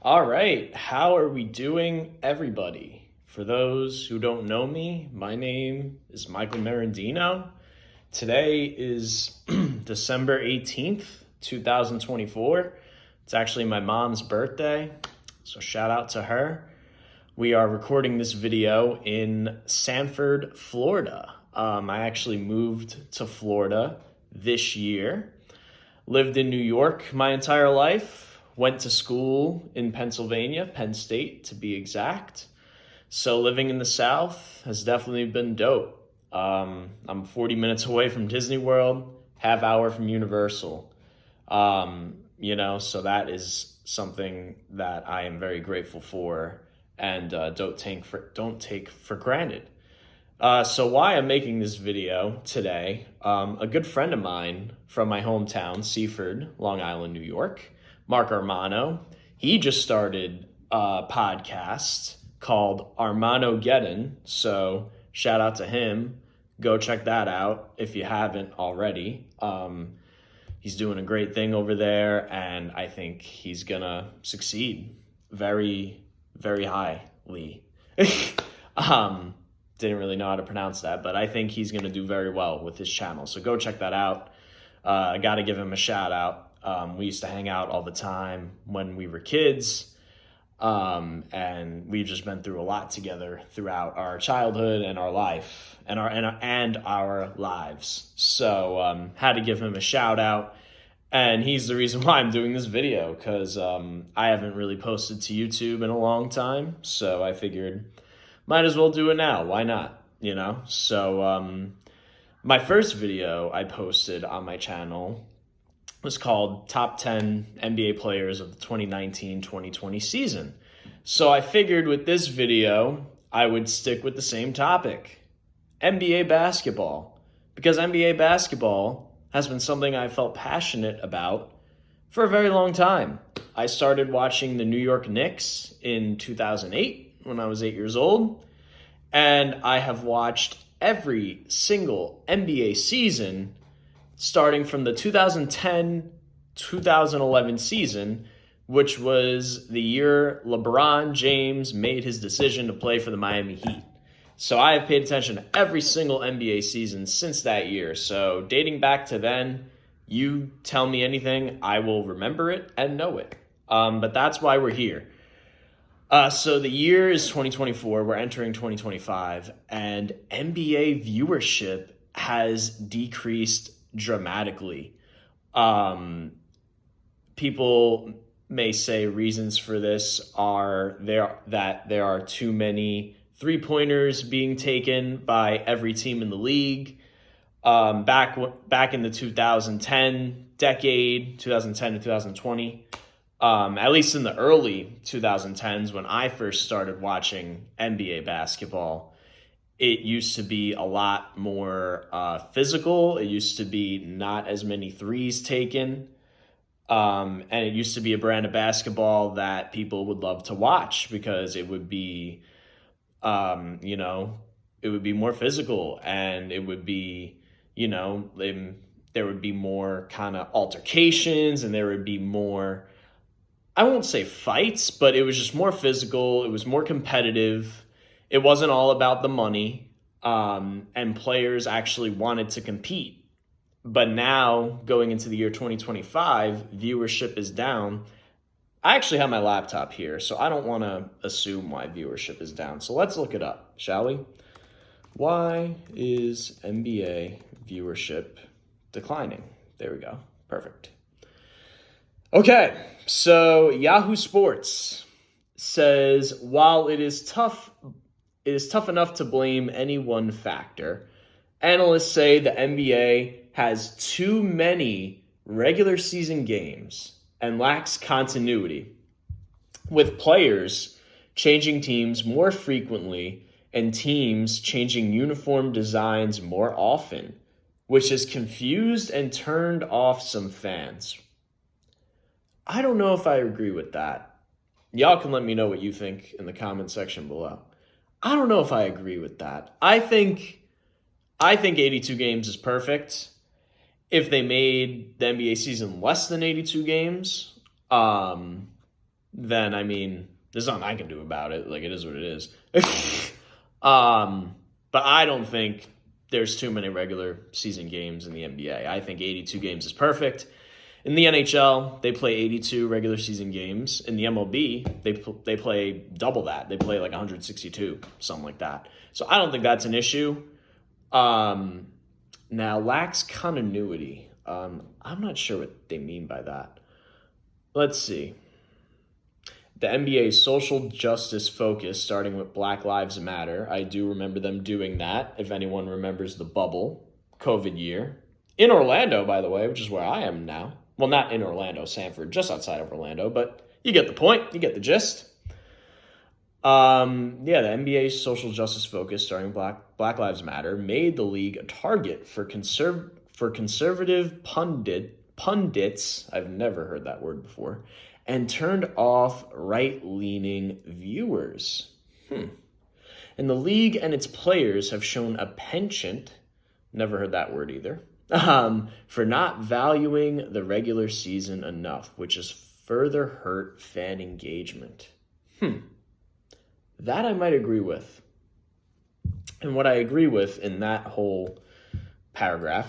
All right, how are we doing, everybody? For those who don't know me, my name is Michael Merendino. Today is December 18th, 2024. It's actually my mom's birthday, so shout out to her. We are recording this video in Sanford, Florida. I actually moved to Florida this year. Lived in New York my entire life. Went to school in Pennsylvania, Penn State to be exact. So living in the South has definitely been dope. I'm 40 minutes away from Disney World, half hour from Universal. So that is something that I am very grateful for and don't take for granted. So why I'm making this video today, a good friend of mine from my hometown, Seaford, Long Island, New York, Mark Armano, he just started a podcast called Armano Geddon. So shout out to him. Go check that out if you haven't already. He's doing a great thing over there, and I think he's gonna succeed very, very highly. Didn't really know how to pronounce that, but I think he's going to do very well with his channel. So go check that out. I got to give him a shout out. We used to hang out all the time when we were kids, and we've just been through a lot together throughout our childhood and our life and our lives. So had to give him a shout out, and he's the reason why I'm doing this video, because I haven't really posted to YouTube in a long time. So I figured might as well do it now. Why not? So my first video I posted on my channel was called Top 10 NBA Players of the 2019-2020 season. So I figured with this video, I would stick with the same topic, NBA basketball, because NBA basketball has been something I felt passionate about for a very long time. I started watching the New York Knicks in 2008 when I was 8 years old, and I have watched every single NBA season starting from the 2010-2011 season, which was the year LeBron James made his decision to play for the Miami Heat. So I have paid attention to every single NBA season since that year. So dating back to then, you tell me anything, I will remember it and know it. But that's why we're here. So the year is 2024, we're entering 2025, and NBA viewership has decreased dramatically. People may say reasons for this are that there are too many three-pointers being taken by every team in the league. Back in the 2010 decade, 2010 to 2020, at least in the early 2010s when I first started watching NBA basketball, it used to be a lot more physical. It used to be not as many threes taken. And it used to be a brand of basketball that people would love to watch because it would be, it would be more physical, and it would be, there would be more kind of altercations, and there would be more, I won't say fights, but it was just more physical. It was more competitive. It wasn't all about the money, and players actually wanted to compete. But now, going into the year 2025, viewership is down. I actually have my laptop here, so I don't want to assume why viewership is down. So let's look it up, shall we? Why is NBA viewership declining? There we go. Perfect. Okay, so Yahoo Sports says, while it is tough enough to blame any one factor, analysts say the NBA has too many regular season games and lacks continuity, with players changing teams more frequently and teams changing uniform designs more often, which has confused and turned off some fans. I don't know if I agree with that. Y'all can let me know what you think in the comment section below. I don't know if I agree with that. I think 82 games is perfect. If they made the NBA season less than 82 games, then I mean, there's nothing I can do about it. Like, it is what it is. But I don't think there's too many regular season games in the NBA. I think 82 games is perfect. In the NHL, they play 82 regular season games. In the MLB, they play double that. They play like 162, something like that. So I don't think that's an issue. Now, lacks continuity. I'm not sure what they mean by that. Let's see. The NBA's social justice focus, starting with Black Lives Matter. I do remember them doing that, if anyone remembers the bubble, COVID year. In Orlando, by the way, which is where I am now. Well, not in Orlando, Sanford, just outside of Orlando, but you get the point. You get the gist. The NBA's social justice focus, starting Black Lives Matter, made the league a target for conservative pundits. I've never heard that word before, and turned off right-leaning viewers. And the league and its players have shown a penchant, never heard that word either, for not valuing the regular season enough, which has further hurt fan engagement. That I might agree with. And what I agree with in that whole paragraph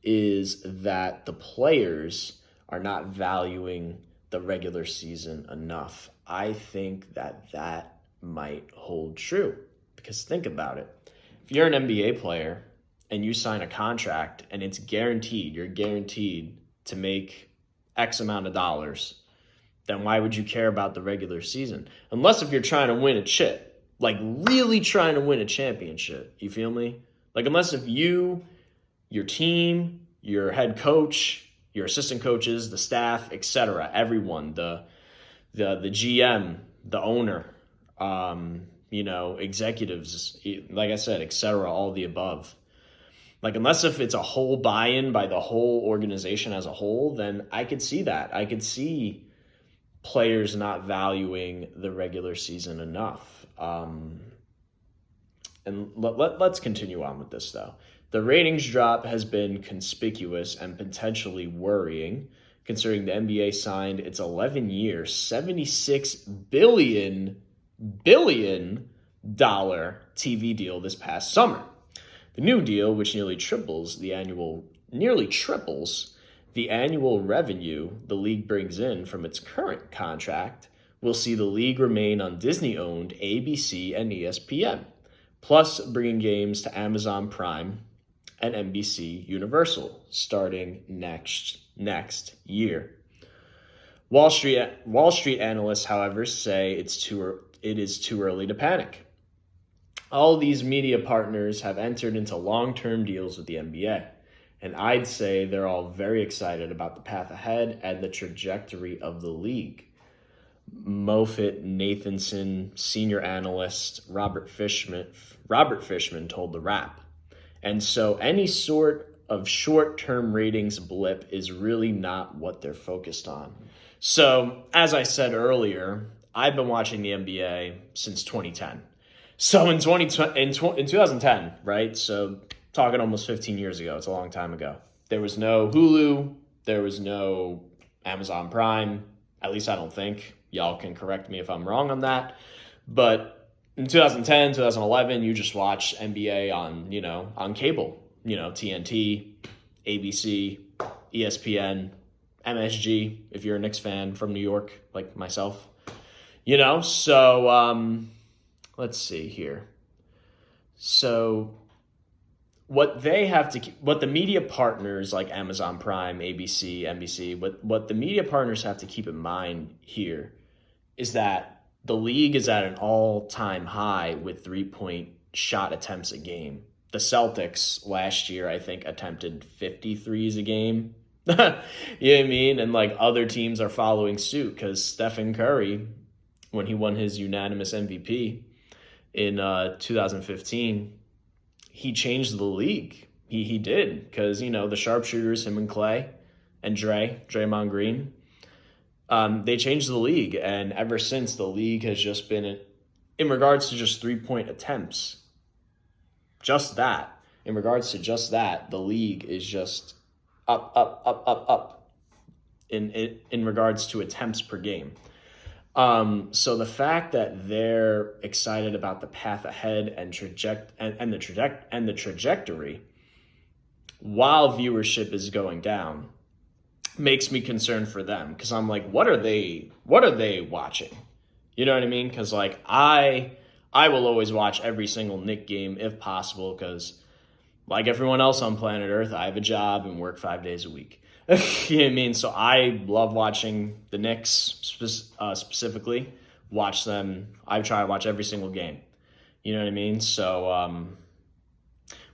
is that the players are not valuing the regular season enough. I think that might hold true, because think about it. If you're an NBA player and you sign a contract and it's guaranteed, you're guaranteed to make X amount of dollars, then why would you care about the regular season? Unless if you're trying to win a chip, like really trying to win a championship, you feel me? Like unless if you, your team, your head coach, your assistant coaches, the staff, etc., everyone, the GM, the owner, executives, like I said, etc., all the above. Like, unless if it's a whole buy-in by the whole organization as a whole, then I could see that. I could see players not valuing the regular season enough. And let's continue on with this, though. The ratings drop has been conspicuous and potentially worrying, considering the NBA signed its 11-year, $76 billion TV deal this past summer. The new deal, which nearly triples the annual revenue the league brings in from its current contract, will see the league remain on Disney-owned ABC and ESPN, plus bringing games to Amazon Prime and NBC Universal starting next year. Wall Street analysts, however, say it is too early to panic. All these media partners have entered into long-term deals with the NBA, and I'd say they're all very excited about the path ahead and the trajectory of the league. Nathanson senior analyst Robert Fishman told The Wrap. And so any sort of short-term ratings blip is really not what they're focused on. So, as I said earlier, I've been watching the NBA since 2010. So in 2010, right? So talking almost 15 years ago, it's a long time ago. There was no Hulu, there was no Amazon Prime, at least I don't think. Y'all can correct me if I'm wrong on that. But in 2010, 2011, you just watch NBA on cable, TNT, ABC, ESPN, MSG, if you're a Knicks fan from New York, like myself, so let's see here. So what the media partners like Amazon Prime, ABC, NBC, what the media partners have to keep in mind here is that the league is at an all-time high with 3-point shot attempts a game. The Celtics last year, I think, attempted 53s a game. You know what I mean? And like other teams are following suit because Stephen Curry, when he won his unanimous MVP in 2015, he changed the league. He did, because, the sharpshooters, him and Clay and Draymond Green, they changed the league. And ever since, the league has just been, in regards to just 3-point attempts, in regards to just that, the league is just up in regards to attempts per game. So the fact that they're excited about the path ahead and the trajectory while viewership is going down makes me concerned for them, because I'm like, what are they watching? You know what I mean? Because like I will always watch every single Knick game if possible, because like everyone else on planet Earth, I have a job and work 5 days a week. You know what I mean? So I love watching the Knicks specifically. Watch them. I try to watch every single game. You know what I mean? So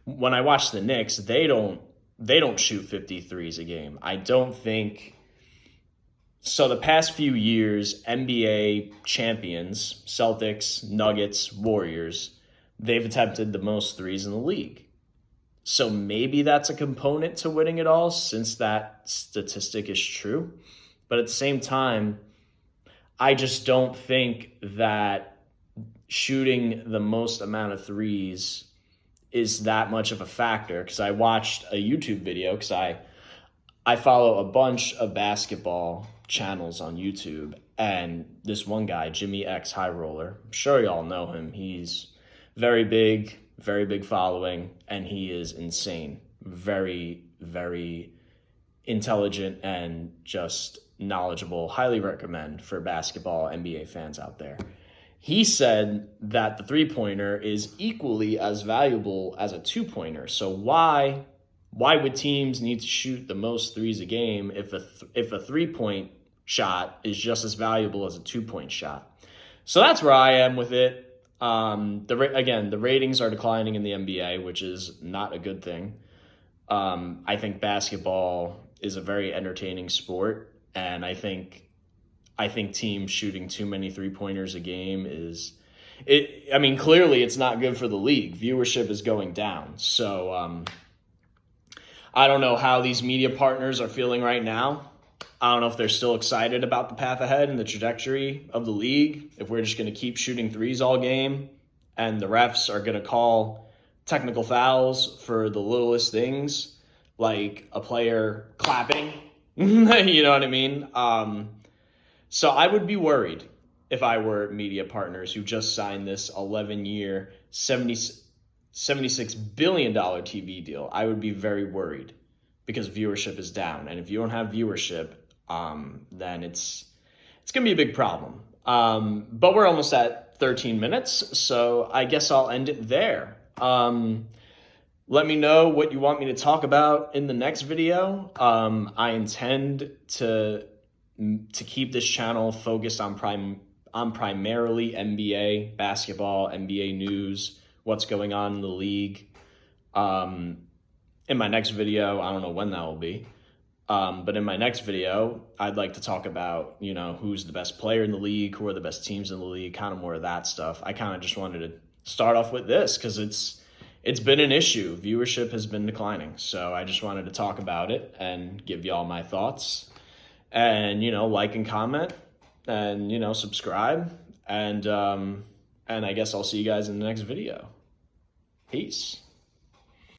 when I watch the Knicks, they don't shoot 53s a game. I don't think so. The past few years, NBA champions, Celtics, Nuggets, Warriors, they've attempted the most threes in the league. So maybe that's a component to winning it all, since that statistic is true. But at the same time, I just don't think that shooting the most amount of threes is that much of a factor. Because I watched a YouTube video, because I follow a bunch of basketball channels on YouTube, and this one guy, Jimmy X High Roller, I'm sure y'all know him. He's very big following, and he is insane. Very, very intelligent and just knowledgeable. Highly recommend for basketball NBA fans out there. He said that the three-pointer is equally as valuable as a two-pointer. So why would teams need to shoot the most threes a game if a three-point shot is just as valuable as a two-point shot? So that's where I am with it. The ratings are declining in the NBA, which is not a good thing. I think basketball is a very entertaining sport, and I think teams shooting too many three-pointers a game clearly it's not good for the league. Viewership is going down. So I don't know how these media partners are feeling right now. I don't know if they're still excited about the path ahead and the trajectory of the league, if we're just going to keep shooting threes all game and the refs are going to call technical fouls for the littlest things, like a player clapping. You know what I mean? So I would be worried if I were media partners who just signed this 11-year, $76 billion TV deal. I would be very worried, because viewership is down. And if you don't have viewership, then it's going to be a big problem. But we're almost at 13 minutes, so I guess I'll end it there. Let me know what you want me to talk about in the next video. I intend to keep this channel focused on primarily NBA basketball, NBA news, what's going on in the league. In my next video, I don't know when that will be, but in my next video, I'd like to talk about, who's the best player in the league, who are the best teams in the league, kind of more of that stuff. I kind of just wanted to start off with this because it's been an issue. Viewership has been declining, so I just wanted to talk about it and give y'all my thoughts. And, like and comment and, subscribe. And I guess I'll see you guys in the next video. Peace.